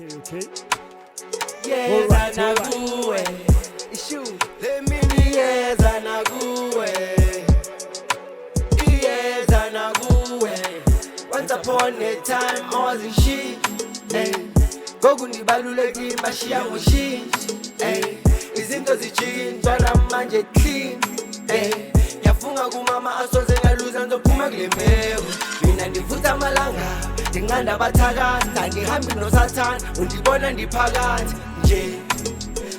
Okay. Yeza nakuwe Ishu Lemini yeza nakuwe Yeza nakuwe Once upon a time I wasn't shit Gogu nibaluleki bashiya mushishi Izinto zijintwa namanje clean Yafunga kumama asoze ngaluza nzophuma kule mbewu Mina ndivuta amalanga ndinqanda abathakathi Angihambi nosathana undibona ndiphakathi nje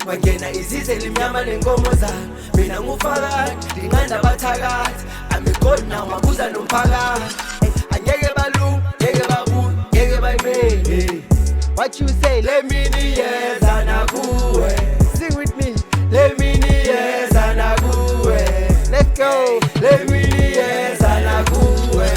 Wangena izize limnyama lenkomo zami Mina ngufakathi ndinqanda abathakathi I'm a god now wabuza nomphakathi Angeke balungu, ngeke babuye, ngeke bayimele What you say? Let me niyeza nakuwe Sing with me Let me niyeza nakuwe Let's go Let me niyeza nakuwe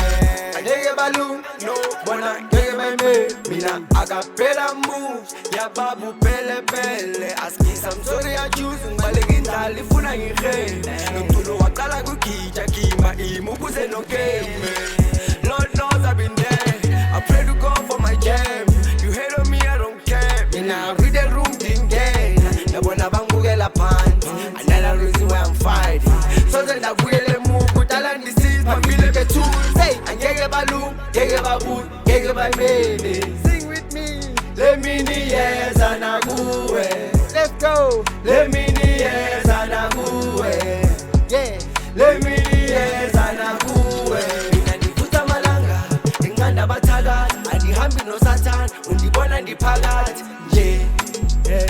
Angeke balungu, no bona ngeke bayimele Mina akapela moves Ya babu pele pele Askisa msori ya juice Ngibaleki indlala ifuna ngirhele Nomculo waqala kugija kima imubuze nokeme Lord knows I've been there I pray to God for my jam You hate on me I don't care Mina read the room dingena Yabona bangibukela phansi Another reason why I'm fighting So then ndavuyele muku Dala ndisize phambili bethuze Say angeke balungu ngeke babuye ngeke bayimele Sing with me Let me niyeza nakuwe Let's go Let me niyeza nakuwe Yeah Let me niyeza nakuwe Mina ndivuta amalanga ndinqanda abathakathi Andihambi nosathana undibona ndiphakathi nje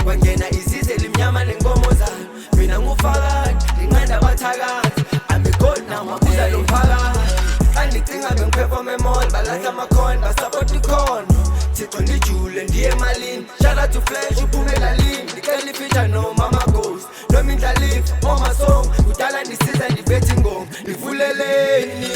Wangena izize limnyama lenkomo zami Mina ngufakathi ndinqanda abathakathi I'm a god now wabuza nomphakathi Andicinga bengiperform emall balahla amakhona basupport ikhono Thixo ndijule ndiye emalini Shout out to Flash uphumela lini Ndicela ifeature no mama ghost Noma indlalifa oma song Kudala ndisiza ndibethe ingoma Ndivuleleni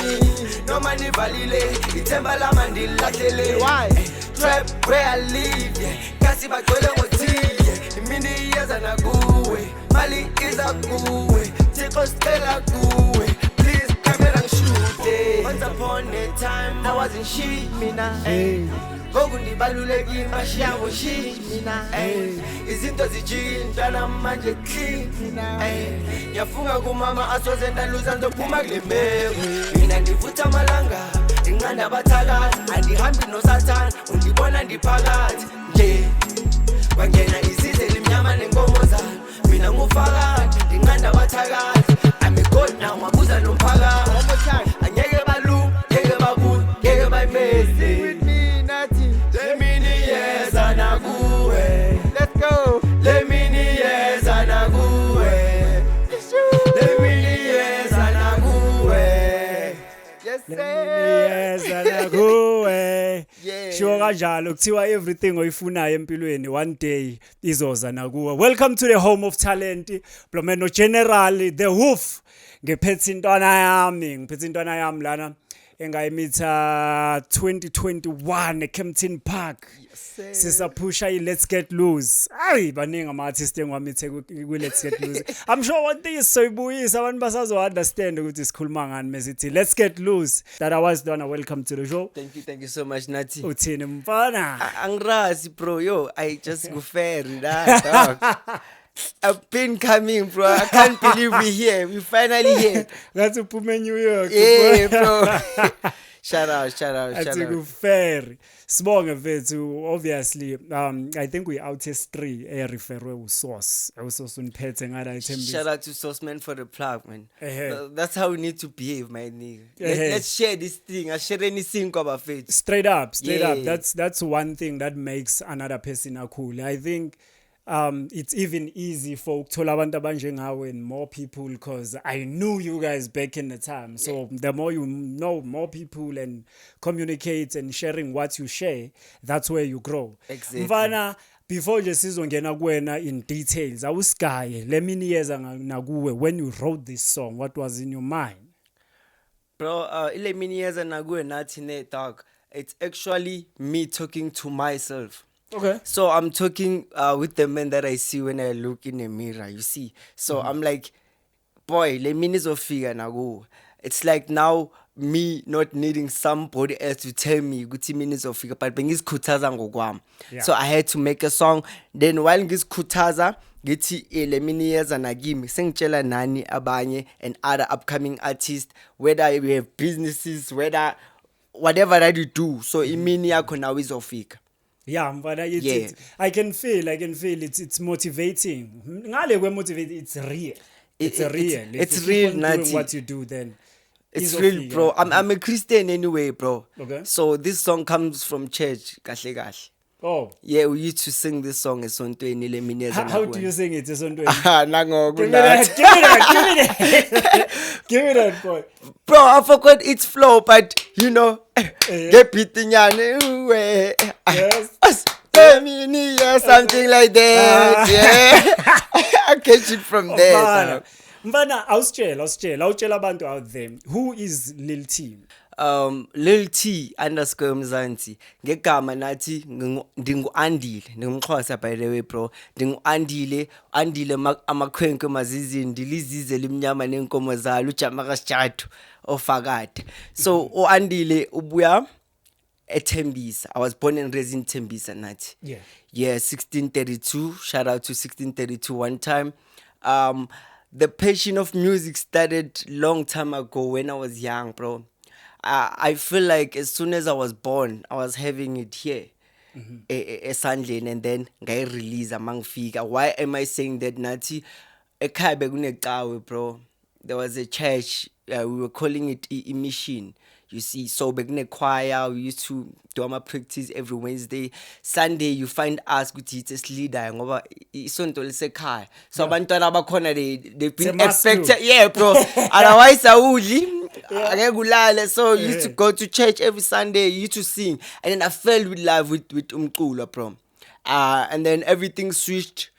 Noma nivalile Ithemba lama ndilahlele Why? Trap where I live yeah. Kasi bagcwele ngothile Imini iyeza nakuwe Mali iza kuwe Thixo sicela kuwe Please camera ngishute Once upon a time I wasn't shit mina Gogu ndibaluleki bashiya mushishi mina Izinto zijintwa namanje clean Yafunga kumama asoze ndaluza nzophuma kule mbewu Mina ndivuta amalanga ndinqanda abathakathi Andihambi nosathana undibona ndiphakathi nje Wangena izize limnyama lenkomo zami Mina ngufakathi ndinqanda abathakathi I'm a god now wabuza nomphakathi Angeke balungu ngeke babuye ngeke bayimele Let me niyeza nakuwe Let's go Let me niyeza nakuwe Let me niyeza nakuwe Yes Niyeza nakuwe. Yeah. Sure kanjalo kuthiwa everything oyifunayo empilweni one day izoza nakuwe. Welcome to the home of talent. Blomeno General the Hoof. Ngiphethe intwana yami lana engayimitha 2021 eKempton Park. Sisapusha Let's Get Loose. Ayi baningi ama-artists engiwamithe ku Let's Get Loose. I'm sure one day soyibuyisa abantu basazo understand ukuthi sikhuluma ngani mesithi Let's Get Loose. That I was done. Welcome to the show. Thank you so much Nathi. Uthini mfana? Angirazi bro yo I just go fair that dog. I've been coming bro I can't believe we here we finally here. Ngathi uphume New York. Yeah bro. Shout out. Athi fair. Sibonge mfethu obviously I think we out as 3 referwe uSauce. uSauce uniphethe ngala ithembisa. Shout out to Sauce man for the plug man. That's how we need to behave my nigga. Let's share this thing. I share anything kwabafethu. Straight up. That's one thing that makes another person cool. I think it's even easy for ukuthola abantu abanjengawe and more people because I knew you guys back in the time. So the more you know more people and communicate and sharing what you share, that's where you grow. Exactly. Mfana, before nje sizongena kuwena in details, awusigaye lemini niyeza nakuwe when you wrote this song, what was in your mind? Bro, ile mini yeza nakuwe nathi ne dog. It's actually me talking to myself. Okay. So I'm talking with the men that I see when I look in the mirror, you see. So I'm like, boy, let me nizofika naku. It's like now me not needing somebody else to tell me ukuthi mina izofika, but bengizikhuthaza ngokwami. Yeah. So I had to make a song. Then while ngizikhuthaza ngithi le mina iyeza nakimi sengitshela nani abanye and other upcoming artists, whether we have businesses, whether whatever that you do, so imini yakho now izofika. Yeah, but Yeah. I can feel it's motivating. Ngale kwe motivate, it's real. It's real. If it's you keep real, on doing Nathi. what you do, then It's izofika. real, bro. I'm a Christian anyway, bro. Okay. So this song comes from church, kahle kahle. Oh, Yeah, we used to sing this song esontweni le mina iyeza how do nakuwena. you sing it? Nangoku Give me that, give me that, give me that. Give me that, boy. Bro, I forgot its flow, but you know, get nyane uwe. Yes. Femini, yeah, something like that. Yeah, I catch it from there. Mfana, Mfana, awusitshela abantu out there. Who is Lil T? Lil T _ Mzansi ngegama nathi ndingu-Andile ndingumXhosa by the way bro, ndingu-Andile amakhwenkwe mazizini ndilizize limnyama nenkomo zalo uJamaka Sijathu ofakade. So u-Andile ubuya eThembisa. I was born and raised in Tembisa nathi. Yeah, 1632. Shout out to 1632 one time. The passion of music started long time ago when I was young, bro. I feel like as soon as I was born, I was having it here, esandleni, and then I release amangfika. Why am I saying that, Nathi? Ekhaya bekunecawe, bro. There was a church. We were calling it a mission. You see, so bekune choir. We used to do our practice every Wednesday. Sunday, you find us with it's leader. Ngoba isonto lisekhaya. So abantwana abakhona they've been expected. Yeah, bro. Otherwise, awudli. So you used to go to church every Sunday. You used to sing, and then I fell with love with umculo, bro. And then everything switched.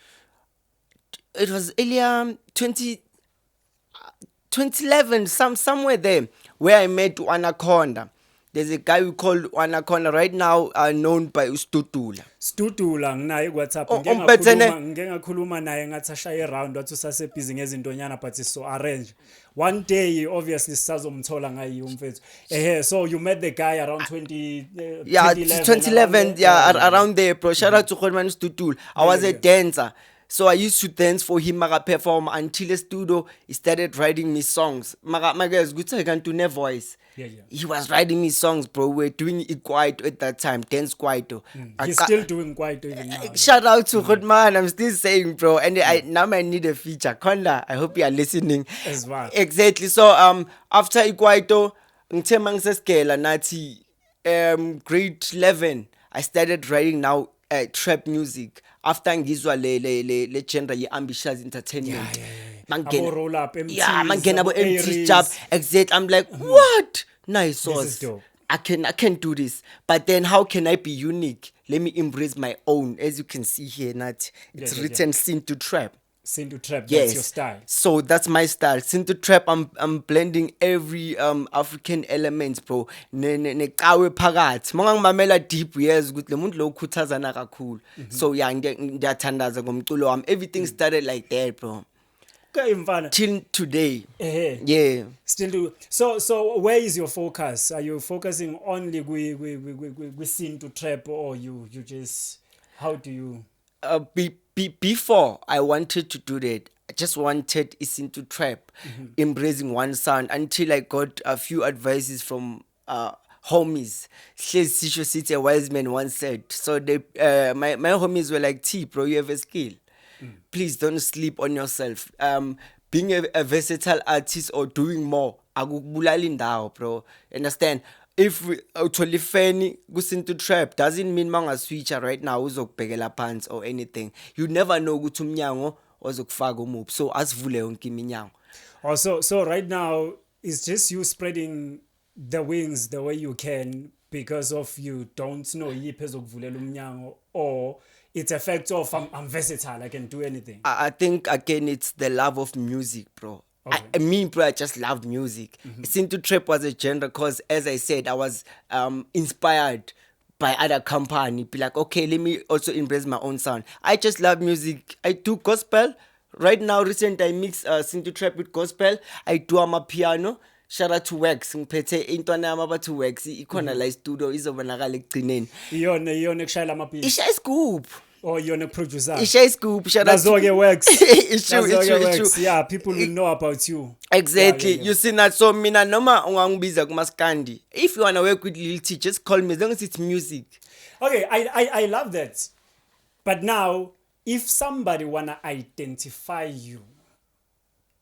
It was earlier 2011, somewhere there, where I met Anaconda. There's a guy we call Anaconda right now, known by Stutula. Stutula nginaye kuWhatsApp ngeke ngakhuluma naye ngathi ashaya around wathi usasebhizi ngezintonyana but so arrange. One day obviously sisazomthola ngayi umfethu. So you met the guy around 2011, around there, bro. Shout out to Khulman Stutula. I was a dancer. So I used to dance for him, perform until the studio he started writing me songs. My guys, good I can do no voice. He was writing me songs, bro. We were doing it quite at that time, dance quite. He's still doing quite even now. Shout out to Khutman, I'm still saying, bro. And now I need a feature. Konda, I hope you are listening. As well. Exactly. So after Ikwaito, ngithema ngiseskela nathi grade 11, I started writing now trap music. After ngizwa le genre ye-Ambitious Entertainment. Abo roll up MTs. Yeah, mangena abo MTs job. Exactly. I'm like, what? Nice sauce. This is dope. I can do this. But then how can I be unique? Let me embrace my own. As you can see here, Nat, it's written Sin to Trap. Sin to Trap, Yes. that's your style. So that's my style. Sin to Trap, I'm blending every African elements, bro. Nekawe phakathi. Mangangimamela deep years ukuthi le muntu lo ukhuthazana kakhulu. So yeah, ngiyathandaza ngomculo wami. Everything started like that, bro. Okay, mfana. Till today. Yeah. Still do. So where is your focus? Are you focusing only with Sin to Trap, or you just, how do you? Before I wanted to do that, I just wanted Sin to Trap, embracing one sound, until I got a few advices from homies. Sisho City, a wise man once said. So they, my homies were like, T, bro, you have a skill. Please don't sleep on yourself. Being a versatile artist or doing more, akukubulali ndawo, bro. Understand? If uthola ifeni kuSin to Trap doesn't mean mangaswitcha right now uzokubhekela phansi or anything. You never know ukuthi umnyango ozokufaka umuphi. So asivule yonke iminyango. Oh, so right now it's just you spreading the wings the way you can because of you don't know yiphi ezokuvulela umnyango, or it's a fact of I'm versatile, I can do anything. I think again it's the love of music, bro. Okay. Bro, I just love music. Sin to Trap was a genre because, as I said, I was inspired by other company. Be like, okay, let me also embrace my own sound. I just love music. I do gospel. Right now, recently, I mix Sin to Trap with gospel. I do amapiano. shout out to Wax ngiphethe intwana yami abathi Wax ikhona la studio izobonakala ekugcineni iyona ekushayela amabhizi isha scoop or iyona producer isha scoop shout out Nazo ke Wax it's true Wax. Yeah, people will know about you. exactly Yeah. you see that so mina noma ungangibiza kumaskandi if you want to work with Lil T just call me as long as it's music. Okay, I love that. But now, if somebody wanna identify you,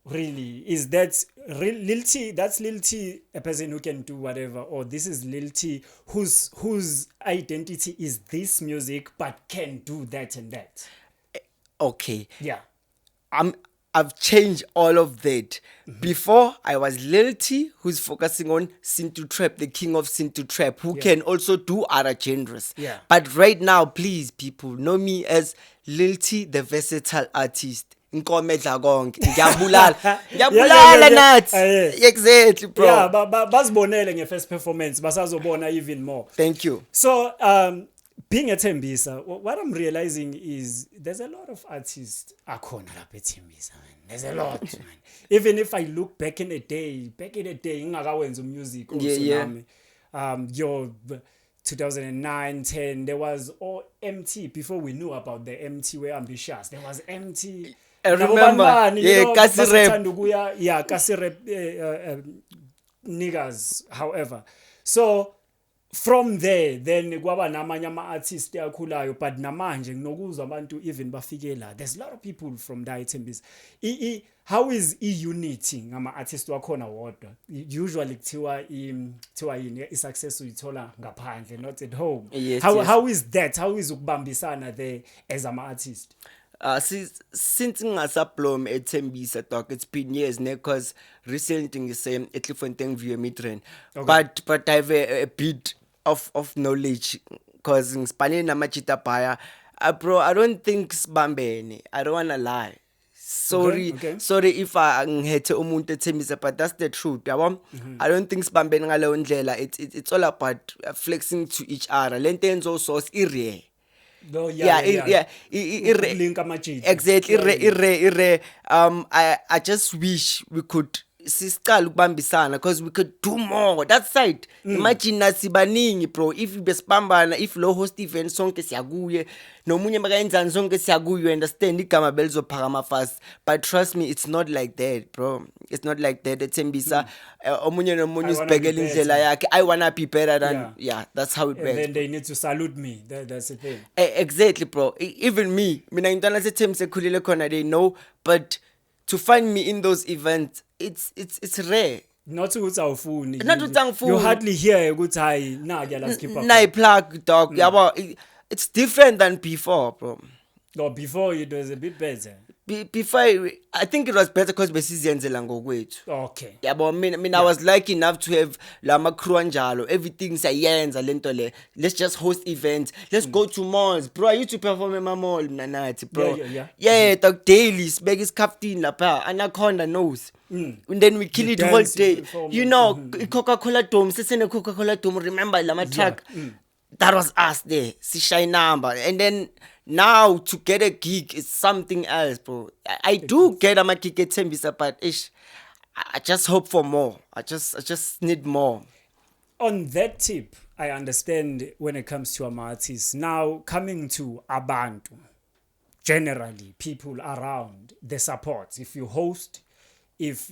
really, is that Lil T? That's Lil T, a person who can do whatever, or this is Lil T, whose identity is this music, but can do that and that. Okay, Yeah. I've changed all of that. Before I was Lil T, who's focusing on Sintu Trap, the king of Sintu Trap, who can also do other genres. Yeah. But right now, please, people know me as Lil T, the versatile artist. Ngikome dla konke. Ngiyabulala. Ngiyabulala nathi. Exactly, bro. Yeah, basibonele nge-first performance, basazobona even more. Thank you. So, being a Tembisa, what I'm realizing is there's a lot of artists akhona lapha eTembisa, man. There's a lot, man. Even if I look back in the day, ngingakawenza music also nami. Your 2009, 10, there was all MT before we knew about the MT were ambitious. There was MT. I remember. Kasi Rap. Yeah, Kasi Rap niggas, however. So, from there then kwaba namanye ama-artist akhulayo but namanje nginokuzwa abantu even bafike la there's a lot of people from the Tembisa. How is i-unity ngama-artist wakhona wodwa usually kuthiwa yini i-success uyithola ngaphandle not at home. Yes, how is that, how is ukubambisana there as ama-artist? Since ngingasablomi eTembisa dog it's been years because recently ngisem eCliffordton View Midrand. But I have a bit of knowledge because ngisibhale namajita bhaya bro I don't think sibambene I don't wanna lie sorry if I ngithe umuntu eTembisa but that's the truth yabo. I don't think sibambene ngaleyo ndlela it's all about flexing to each other lento enzo source irre. No, Link exactly. I just wish we could siqala ukubambisana because we could do more that side. Imagine nasibaningi bro if besibambana if lo host event sonke siyakuye nomunye makayenzani sonke siyakuye you understand igama belizophakama fast but trust me it's not like that bro it's not like that eTembisa omunye nomunye usibhekela indlela yakhe I wanna be better than that's how it works. And then they need to salute me. That's the thing. Exactly bro even me mina ngintwana seTembisa ekhulile khona they know but to find me in those events it's rare. Not ukuthi awufuni. Not ukuthi angifuni. You hardly hear ukuthi hayi na kuyala skip up. Na plug dog yabo it's different than before bro. No, before it was a bit better. Before I think it was better because besizenzela ngokwethu. Okay. Yabo mina I was lucky enough to have lama crew anjalo everything sayenza lento le let's just host events let's go to malls bro I used to perform in my mall mina nathi bro yeah dog daily sibeka iskaftin lapha Anaconda knows and then we kill it whole day you know Coca-Cola Dome sesene Coca-Cola Dome remember lama track that was us there sishaya number and then now to get a gig is something else bro. I do get a gig at Tembisa but I just hope for more. I just need more. On that tip, I understand when it comes to artists. Now coming to abantu, generally people around the support. If you host, if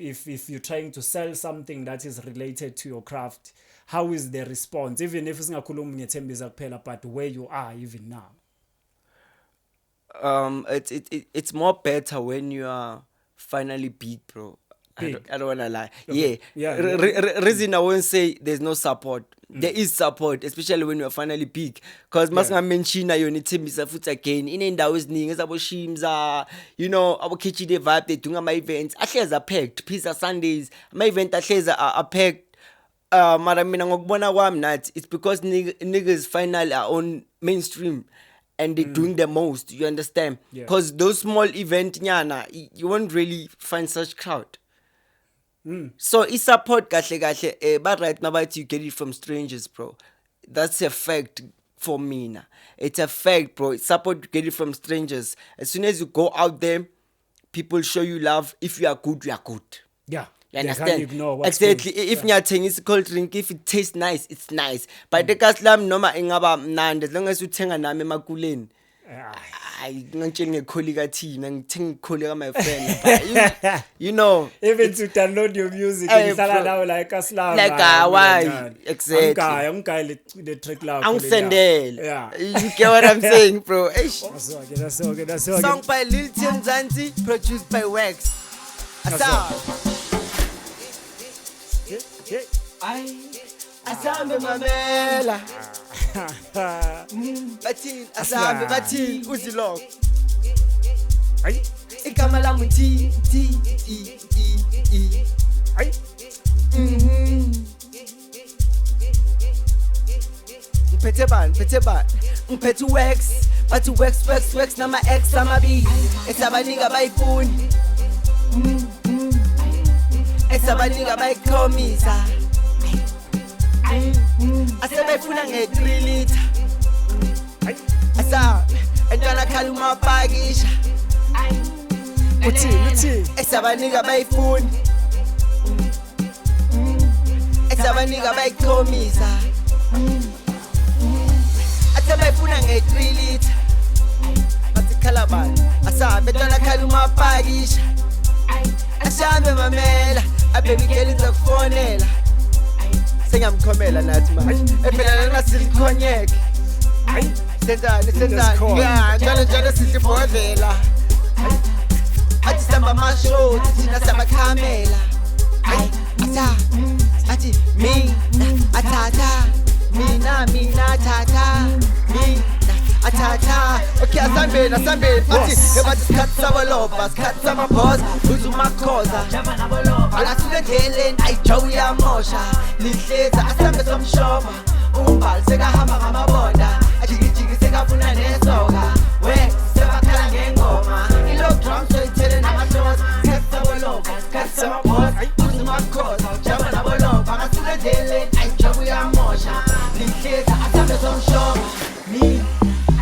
you're trying to sell something that is related to your craft, how is the response? Even if it's ngakhuluma ngeTembisa kuphela, but where you are even now. It's more better when you are finally big, bro. I don't wanna lie. Okay. Reason I won't say there's no support. There is support, especially when you are finally big. Cause masinga mention you need Tembisa futhi again. Inendawo eziningi ezabo Shimza, you know, abo Kitchen vibe they doing my events. Ahleza packed. Pizza Sundays. My event ahleza are packed. Mara mina ngokubona kwami nathi it's because niggas finally are on mainstream. And they're doing the most, you understand? Because those small event nyana, you won't really find such crowd. So it's support kahle but right now you get it from strangers, bro. That's a fact for me now. It's a fact, bro. Support you get it from strangers. As soon as you go out there, people show you love. If you are good, you are good. Yeah. You They can't understand? ignore what's Exactly. good. If ngiyathengisa cold drink, if it tastes nice, it's nice. But the lam noma ingaba mnandi as long as uthenga nami emakuleni. I ngitshela ngekholi kaThina, ngithenga ikholi ka my friend. But you know, Even to download your music, Hey, ngihlala bro. nawe like aslam. Like, why? Exactly. Angikayi le track lakho. Angisendele. Yeah. You get what I'm saying, bro? Eish. That's okay. Song by Lil Tim Zanzi, produced by Wax. Asa. Asambe mamela. Bathini uziloko. Ay. Igama lami T. Ay. Ngiphethe bani? Ngiphethe Wax. Bathi Wax nama X amabili. Esabanika bayifuni. Esabanika bayikhomisa. Asebefuna nge-3 liter. Asa entwana khala umapakisha. Uthi. Esabanika bayifuni. Esabanika bayikhomisa. Asebefuna nge-3 liter. Bathi khala bani? Asa entwana khala umapakisha. Ashambe mamela, ababy girl izokufonela. Sengiyamkhomela nathi manje. Ephela lana silicognac. Ay. Senzani. Yeah, njalo sisifodlela. Athi samba amashow, thina samakhamela. Ay, athi mina athatha. Mina athatha. Mina athatha. Okay, asambeni. Athi ebathi sikhathi saboloba, sikhathi samaboss, uzumakhoza. Akasuke endleleni ayijowi yamosha. Lihleza asambe somshoba. Umbali sekahamba ngamabonda. Ajikijiki sekafuna nesoka. We sebakhala ngengoma. Ilo drum soyithele namashots. Sikhathi saboloba, sikhathi samaboss, uzumakhoza. Ujama naboloba. Akasuke endleleni ayijowi yamosha. Lihleza asambe somshoba. Mina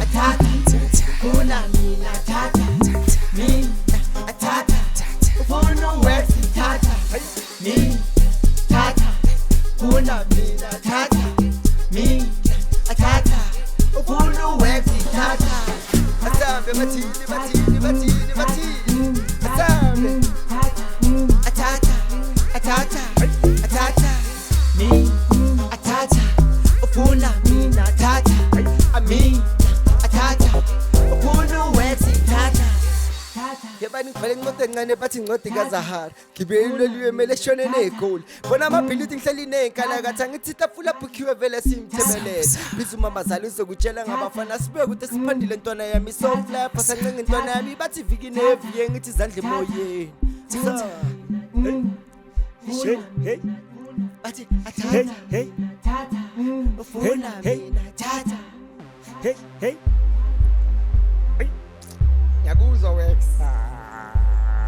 athatha. Kuna mina athatha. Mina athatha. Ufuna Wax ithatha. Mina athatha. Kuna mina athatha. Mina athatha. Ufuna Wax ithatha. Asambe bathini. Asambe. Athatha. Mina athatha. Ufuna mina athatha. Mina athatha. Ufuna Wax ithatha. Yebani ngivele ngincode encane bathi ngicode kaZahara. Ngibelwe liyemele shone negoli. Bona amabhilidi ngihleli nenkalakathi angithi tafula bukhiwe vele simthemelele. Biza umamazali uzokutshela ngabafana sibe ukuthi siphandile ntwana yami so fly pasancenga intwana yami bathi viki neviye ngithi izandla emoyeni. Hey. Bathi athatha. Hey. Ufuna mina athatha. Hey. Yakuzwa Wax.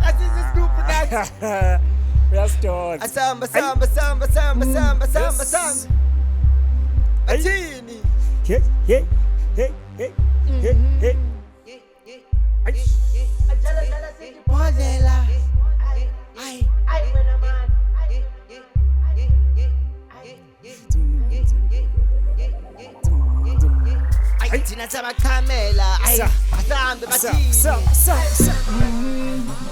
Asiziscoop nathi. Uyasithola. Asamba. Athini. Hey. Ay. Ajala sikibhodlela. Ay wena man. Ay thina sabakhamela. Ay asambe bathini.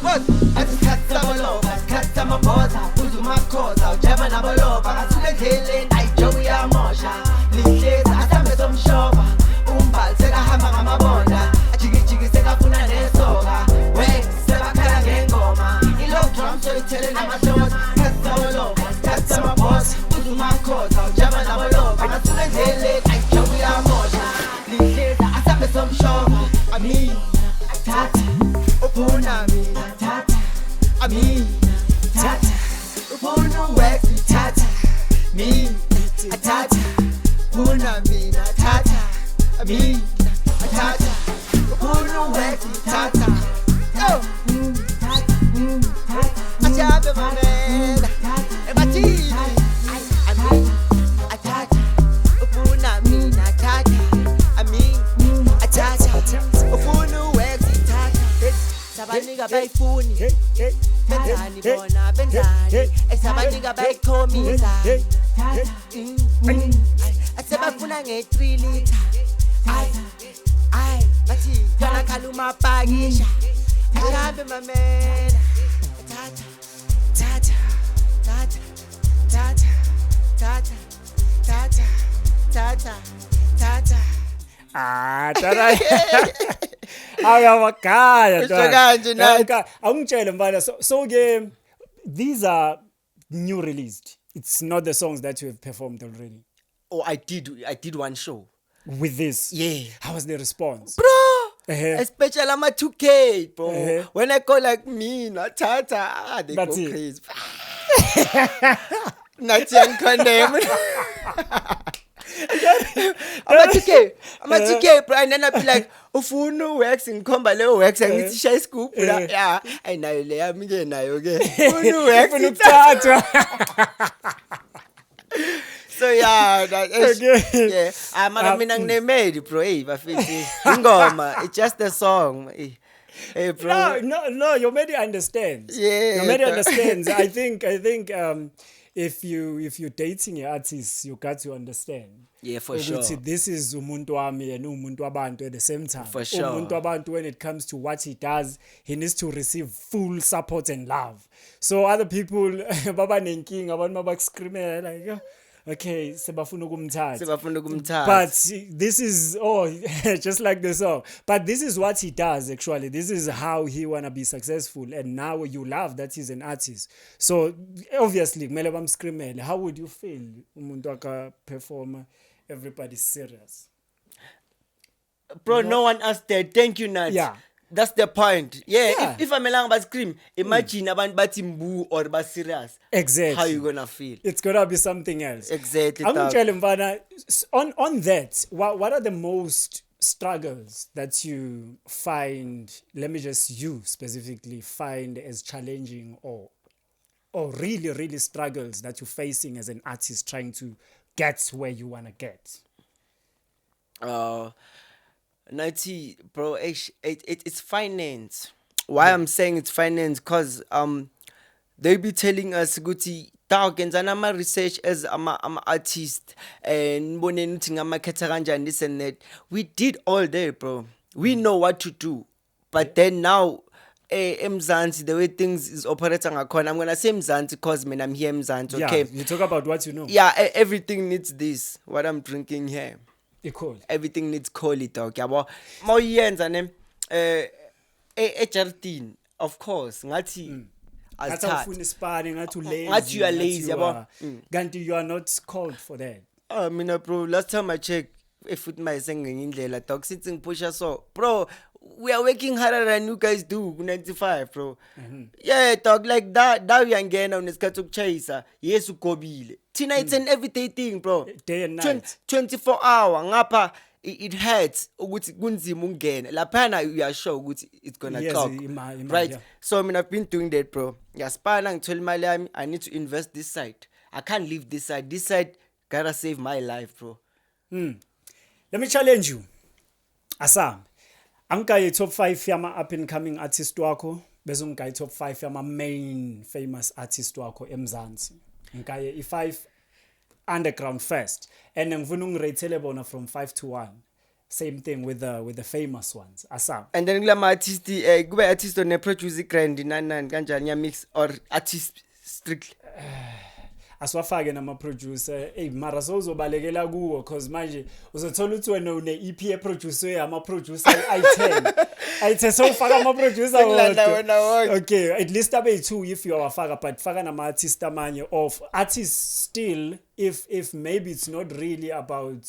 What? Asikhathi saboloba, sikhathi samaboza, uzumakhoza, ujama naboloba, akasuke endleleni ayijowi yamosha. Lihleza asambe somshoba, umbali sekahamba ngamabonda, ajikijiki sekafuna nesoka. We sebakhala ngengoma, ilo drum soyithele namashots. Sikhathi saboloba, sikhathi samaboza, uzumakhoza, ujama naboloba, akasuke endleleni ayijowi yamosha. Lihleza asambe somshoba, mina athatha. Ufuna mina athatha. Mina athatha. Ufuna Wax ithatha. Mina athatha. Ufuna mina athatha. Mina athatha. Ufuna Wax ithatha. Ashambe mamela. Ebathini. Mina athatha. Ufuna mina athatha. Mina athatha. Ufuna Wax ithatha. Sabanika bayifuni. Hey. benzani bona benzani esabanika bayichomisa asebafuna nge-3 liter ay bathi yona khaluma pakisha ahambe mamela tata Tara. Awakaya. Kusho kanje nathi. Awungitshele mfana so ke these are new released. It's not the songs that you have performed already. Oh, I did one show With this. Yeah. How was the response? bro. Uh-huh. Especially I'm a 2K, bro. Uh-huh. When I go like me, not Tata, they That's go it. crazy. Not young condemn. I'm a 2K, bro. And then I be like, ufunu wax in comba leo wax and it's shy scoop. Yeah, I know le I'm again now, okay. Ufunu wax. So yeah, that is, Okay. yeah. I'm a made, bro. Hey, Ingoma, it's just a song. Hey, bro. No, your media understands. Yeah, Your media bro. understands. I think if you're dating an artist, you got to understand. Yeah, for sure. Ukuthi this is umuntu wami and umuntu wabantu at the same time. For sure. Umuntu wabantu, when it comes to what he does, he needs to receive full support and love. So other people, baba nenkinga, abantu mabakuscreamela like, "Oh, okay, sebafuna ukumthatha." But this is just like the song. But this is what he does actually. This is how he wanna be successful. And now you love that he's an artist. So obviously, kumele bamscreamele. How would you feel umuntu aka performer? Everybody's serious. Bro, no one asked that. Thank you, Nat. Yeah. That's the point. Yeah. Yeah. If I'm a but scream, imagine abantu bathi mbu or ba serious. Exactly. How you gonna feel? It's gonna be something else. Exactly. I'm dog. telling Mvana, on that, what are the most struggles that you find, let me just you specifically find as challenging or really, really struggles that you're facing as an artist trying to get where you wanna get? Nighty, bro, it's finance. Why I'm saying it's finance? Cause they be telling us guti dog and my research as I'm a artist and anything I'm a and this and that. We did all day, bro. We know what to do. But then now Mzansi, the way things is operating I'm gonna say Mzansi because man I'm here Mzansi, okay. Yeah, you talk about what you know. Yeah, everything needs this. What I'm drinking here. Cool. Everything needs cold dog. Yabo. Mo yenza ne e13 of course ngathi Ngathi awufuni isipani, ngathi ulazy. Ngathi you are lazy, yabo. Kanti you are not called for that. Mina bro, last time I checked if with my singing indlela dog sitting pusher so bro we are working harder than you guys do 95 bro. Yeah dog like that uyangena unesikhathi ukuchayisa yes ugobile thina it's an everyday thing bro, Day and night. 24 hour ngapha it hurts ukuthi kunzima ungena laphana you are sure ukuthi it's gonna Yes, talk imali, right yeah. so I mean I've been doing that bro ngiyaspana ngithola imali yami I need to invest this side I can't leave this side gotta save my life bro. Let me challenge you. Asam. Angikayi top 5 yama up and coming artist wakho, bese ungayi top 5 yama main famous artist wakho eMzansi. Ngikaye i5 underground first. And ngifuna ungirate bona from 5 to 1. Same thing with the famous ones. Asam. And then kulama artist kube artist on producer grind nani kanjani ya mix or artist strictly. Aswafake nama producer mara sozobalekela kuwo cause manje uzothola ukuthi wena une EP e producer ama producer i10 ayithe sofaka ama producer wonke. Okay, at least abe 2 if you awafaka but faka nama artist amanye of artists still if maybe it's not really about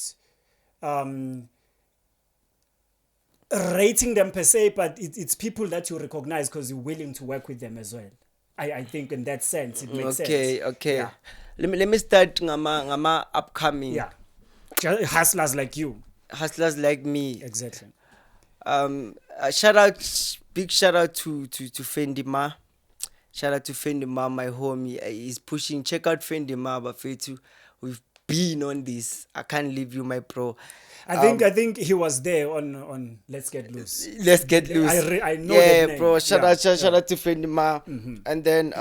rating them per se but it's people that you recognize because you're willing to work with them as well. I think in that sense it makes sense. Okay. Yeah. Let me start ngama upcoming. Yeah. Hustlers like you. Hustlers like me. Exactly. Big shout out to Fendi Ma. Shout out to Fendi Ma, my homie. He's pushing. Check out Fendi Ma, but Fetu. We've been on this. I can't leave you, my bro. I think he was there on Let's Get Loose. Let's Get Loose. I know yeah, that name. bro. Shout Yeah, out, shout yeah. out to Fendima. And then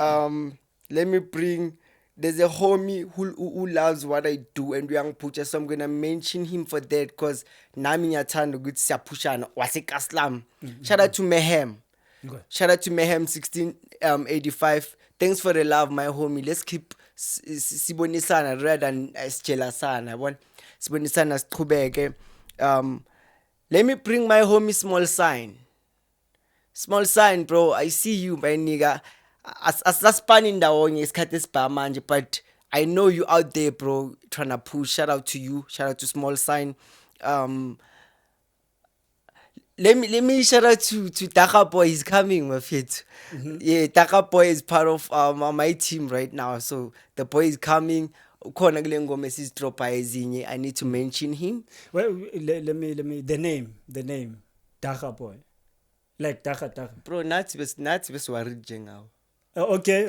let me bring. There's a homie who loves what I do, and Young Pucha, so I'm gonna mention him for that because nami ngiyathanda ukuthi siyapushana waseKaslam. Shout out to Mayhem. Okay. Shout out to Mayhem 1685. Thanks for the love, my homie. Let's keep sibonisana rather than sijelasana. Yabona? Sibonisana siqhubeke. Let me bring my homie Small Sign. Small Sign, bro. I see you, my nigga. Asaspan ndawonye isikhathi esibha manje, but I know you out there, bro, trying to push. Shout out to you. Shout out to Small Sign. Let me shout out to Taka Boy. He's coming, my fit. Yeah, Taka Boy is part of my team right now. So the boy is coming. Khona kule ngoma esizidropa ezinye. I need to mention him. Well, let me the name Daka Boy, like Daka. Bro, nathi besiwaride ngawo. Okay.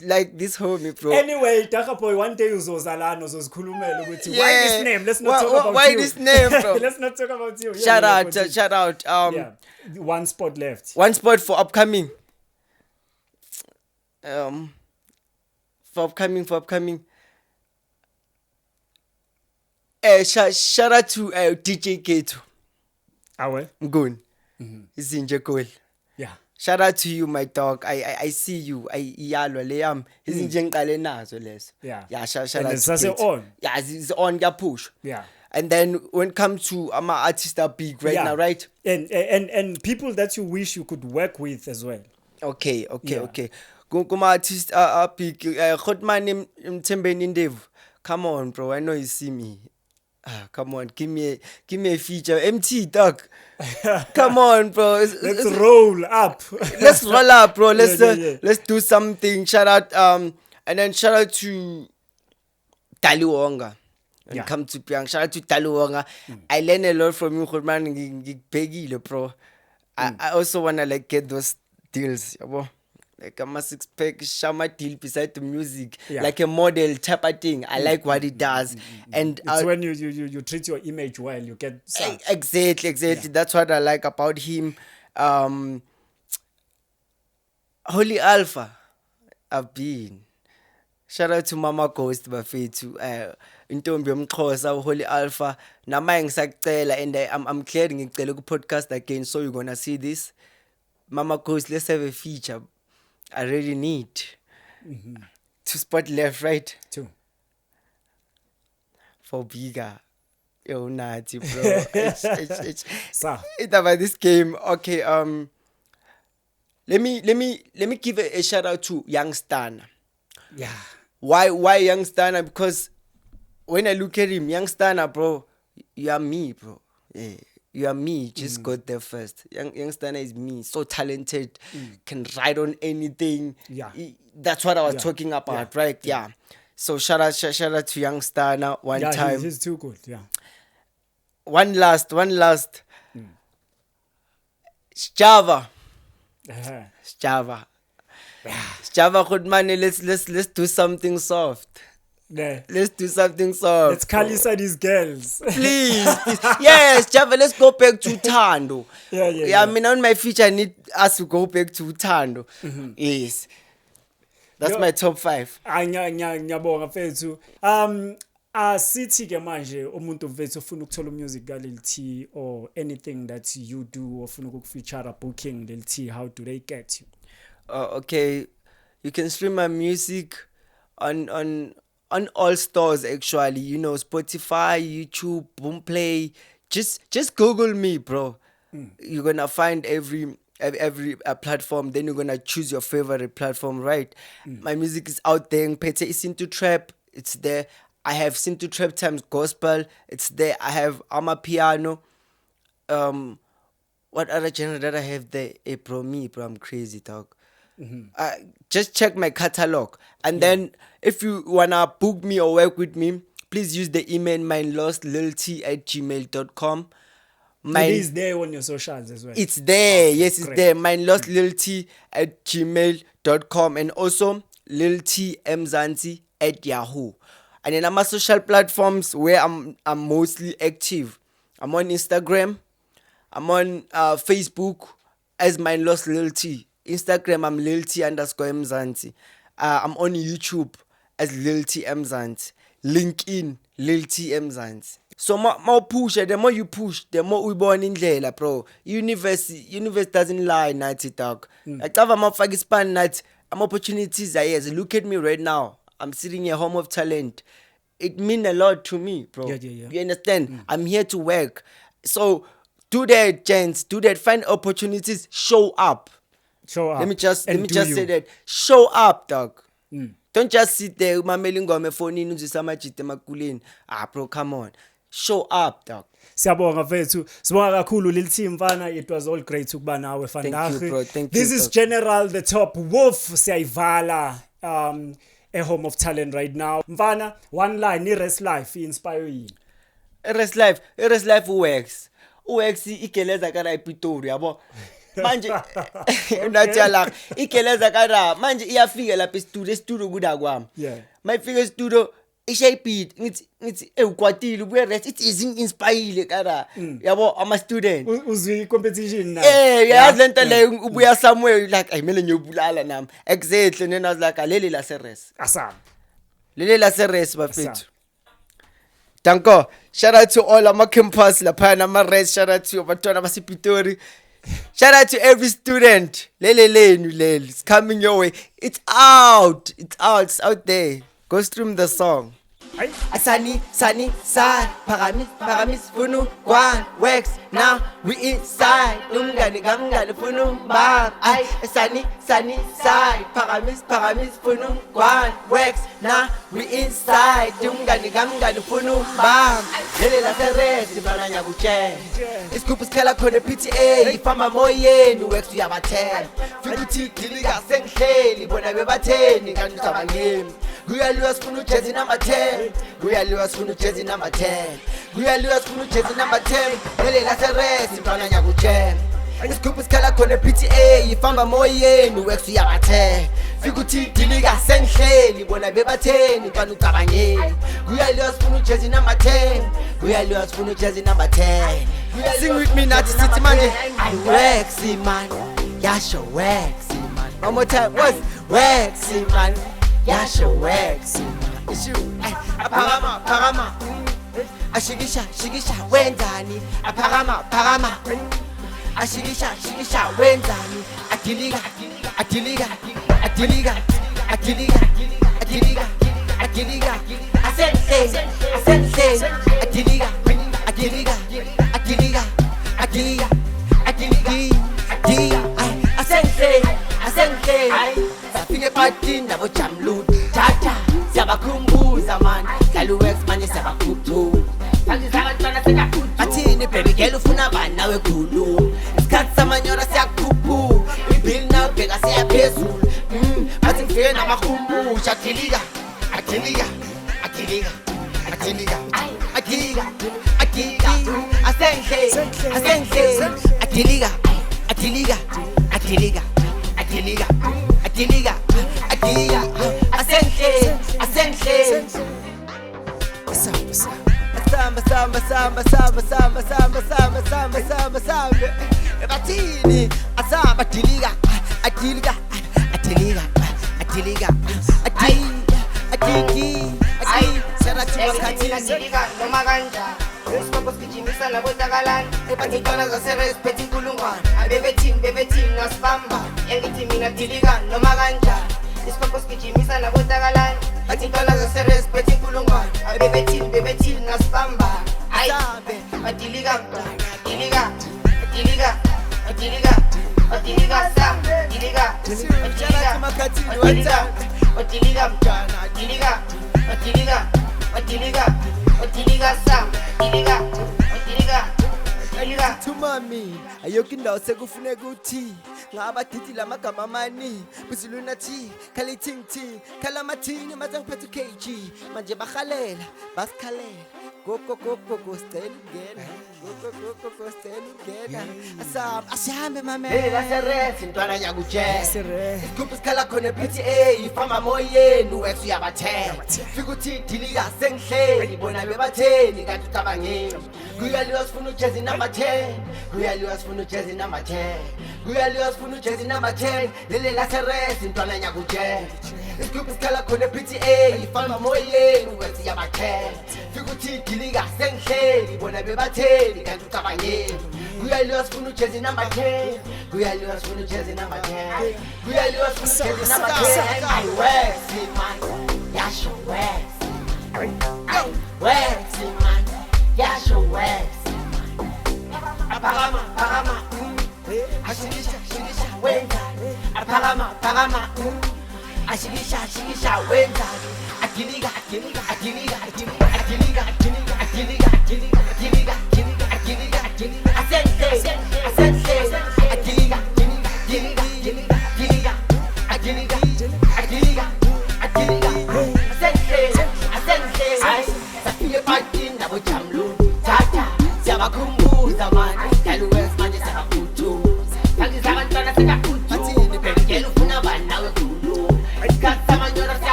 Like this homie, bro. Anyway, Daka Boy, one day uzozalana uzozikhulumela ukuthi why this name? Let's not talk about why you. this name, bro? Let's not talk about you. Shout out. Yeah. One spot left. One spot for upcoming. For upcoming. Shout out to DJ Keto. Awe. Ngun. Izinje Koel. Yeah. Shout out to you, my dog. I see you. Iyalwa le yami. Izinje ngiqale nazo lezo. Yeah. Yeah, shout And out it's to also Keto. on. Yeah, it's on push. Yeah. And then when it comes to my artists are big right Yeah. now, right? And people that you wish you could work with as well. Okay. Yeah. Kuma artists are big. Khotman Mthembeni Ndevu. Come on, bro. I know you see me. Come on, give me a feature. MT dog. Come on, bro. Let's roll up. Let's roll up, bro. Let's Yeah. let's do something. Shout out and then shout out to Taliwonga. When it comes to Pyang, shout out to Taliwonga. I learned a lot from you, Khotman. Ngibhekile, bro. I also wanna like get those deals, yabo. Like I'm a 6-pack Shama deal beside the music, like a model type of thing. I like what it does, and it's when you treat your image well, you get such. Exactly. Yeah. That's what I like about him. Holy Alpha, I've been. Shout out to Mama Ghost bafethu. Intombi yomxhosa Holy Alpha. Namanje ngisacela, and I'm glad ngicela ku podcast again, so you're gonna see this. Mama Ghost, let's have a feature. I really need 2 spot left, right? 2 for bigger. Yo, Nati, bro. It's about this game. Okay, let me give a shout out to Young Stunna. Yeah. Why Young Stunna? Because when I look at him, Young Stunna, bro, you are me, bro. Yeah. You are me, just got there first. Young Stunna is me, so talented, can ride on anything. Yeah. That's what I was talking about, right? Yeah. So shout out to Young Stunna one time. He's too good, yeah. One last. Sjava. Sjava Khotmane, let's do something soft. Yeah. Let's do something soft. Let's Khalisa these girls. Please. Yes, Java, let's go back to Thando. Yeah. I mean, on my feature, I need us to go back to Thando. Yes. That's my top 5. Ngiyabonga mfethu. Asithi ke manje umuntu mfethu ufuna ukuthola music ka Lil T or anything that you do ofuna ukufeature booking Lil T, how do they get you? Okay. You can stream my music on all stores actually, you know, Spotify, YouTube, Boomplay. Just Google me, bro. You're gonna find every platform. Then you're gonna choose your favorite platform, right? My music is out there. Ngiphethe isintu trap, it's there. I have Sintu trap times gospel, it's there. I have Amapiano. What other genre that I have there? Bro, I'm crazy, dog. Just check my catalog, and then if you wanna book me or work with me, please use the email mindlostlilT@gmail.com. It is there on your socials as well. It's there, yes, it's there. mindlostlilT@gmail.com, and also liltmzansi@yahoo. And then my social platforms where I'm mostly active. I'm on Instagram. I'm on Facebook as my Lost Lil T. Instagram I'm Lil T _Mzansi. I'm on YouTube as Lil T Mzansi. LinkedIn Lil T Mzansi. So more push, the more you push, the more we born in indlela, bro. Universe doesn't lie, nighty dog. Like I'm mafaki span night, I'm opportunities are yes. Look at me right now. I'm sitting here, home of talent. It means a lot to me, bro. Yeah. You understand? I'm here to work. So do that, gents. Do that. Find opportunities. Show up. Let me just say that. Show up, dog. Don't just sit there umamela ingoma efonini uzisa amajite emakuleni. Bro, come on. Show up, dog. Siyabonga mfethu. Sibonga kakhulu Lil T Mfana. It was all great ukuba nawe Vandaag. Thank you, bro. Thank This you, is dog. General the Top Wolf Siyayivala a home of talent right now. Mfana, one line i-rest life inspire yini? Rest life works. Works igeleza kana ePitori yabo. Manje unatshala igeleza kana manje iyafika lapha e-studio kuda kwami. Yeah. Mayifika e-studio ishape ngithi ukwatile ubuye rest it is inspire kana yabo ama student. Uzwi competition na. Yazi lento le ubuya somewhere like ayimele ngiyobulala nami. Exactly then I was like leli la series. Asam. Leli la series bafethu. Danko, shout out to all my campus lapha nama-res, shout out to abantwana basePitori. Shout out to every student. Lele, it's coming your way. It's out there. Go stream the song. Sunny, side, Paramis, Funu, Guan, Wax, now we inside. Ungani, Funu, Bar. Sunny, side, Paramis, Funu, Guan, Wax, now we inside. Ungani, Funu, Bar. Lele Terres, Banana Buche. It's Cooper's Kala Kone PTA, Fama Moye, New Wax, Yamatel. 50 Kiliga, Senke, Bona Bate, Nikan Sabangim. Guyaliwas Funu Jazzy number 10. Guyaliwas Funu Jazzy number 10. Guyaliwas Funu Jazzy number 10. Lele la Terres, Banana Buche. It's Cooper's Kala Kone PTA, Fama Moye, New Wax, Yamatel. 50 Kiliga, Senke, Bona Bate, Nikan Sabangim. Guyaliwas Funu Jazzy number 10. Guyaliwas Funu Jazzy number 10. Sing with me, Natty City man. Waxy man, Yasha Waxy man. One more time, what's Waxy man? Yasha Waxy man. Issue, Parama. Ashigisha, wendani. Parama. Ashigisha, wendani. Atiliga. Asense. Atiliga. Asense. Safike party nabo jamlu. Tata, siyabakhumbuza man. Galuwex manje siyabakhuthu. Athini baby girl ufuna bani nawe khulu. Isikhathi samanyora siyakhuphu. Ibill now bheka siyaphezulu. Bathi ngifike namakhumbuza atiliga. Atiliga, noma kanja. Isikopos kijimisa na botakalani. Epatitona zose respecti kulungwana. Bebetin nasibamba. Elithi mina atiliga noma kanja. Isikopos kijimisa na botakalani. Epatitona zose respecti kulungwana. Bebetin nasibamba. Atiliga sa. Tumami, ayokho indawo sekufuneka uthi ngabadithi lamagama amani busilunathi khalithi khala amathini manje ngiphethe kg manje bahalela basikhalela go stay together. Go stay together. Asam asihambe mama. Hey laseresi ntwana yakujela. Isikuphi sikhala khona PTA ifama moyeni wethu yabathela. Fika uthi dilika sengihleli bona bebatheni kanti ucabangeni. Kuyaliwa sifuna ujezi number 10. Kuyaliwa sifuna ujezi number 10. Kuyaliwa sifuna ujezi number 10. Lele laseresi ntwana yakujela. Isikuphi sikhala khona PTA ifama moyeni wethu yabathela. Fika uthi dilika sengihleli bona bebatheni kanti ucabangeni. Kuyaliwa sifuna ujezi number 10. Kuyaliwa sifuna ujezi number 10. Kuyaliwa sifuna ujezi number 10. I wax it man, yasho wax. I wax it man, yasho wax. Apagama, ashikisha wenza. Apagama, ashikisha wenza. Akiliga.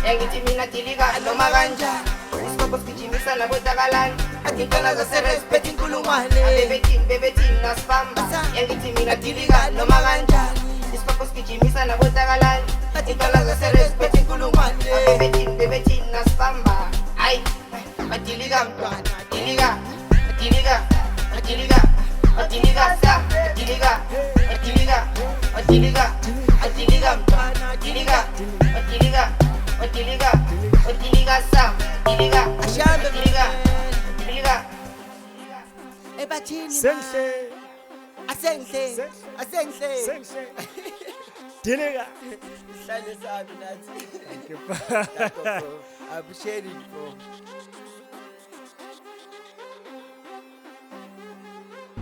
Engithi mina dilika noma kanjani isikopho sigijimisa nakwetakalani atintwana zaserespect inkulungwane bebethi nasibamba engithi mina dilika noma kanjani isikopho sigijimisa nakwetakalani atintwana zaserespect inkulungwane bebethi nasibamba hayi badilika mntwana dilika sa dilika mntwana dilika Sam, Diliga. Ebathini Senhle. asenhle. Dilika. Hlale sami nathi. Thank you. I'm sharing for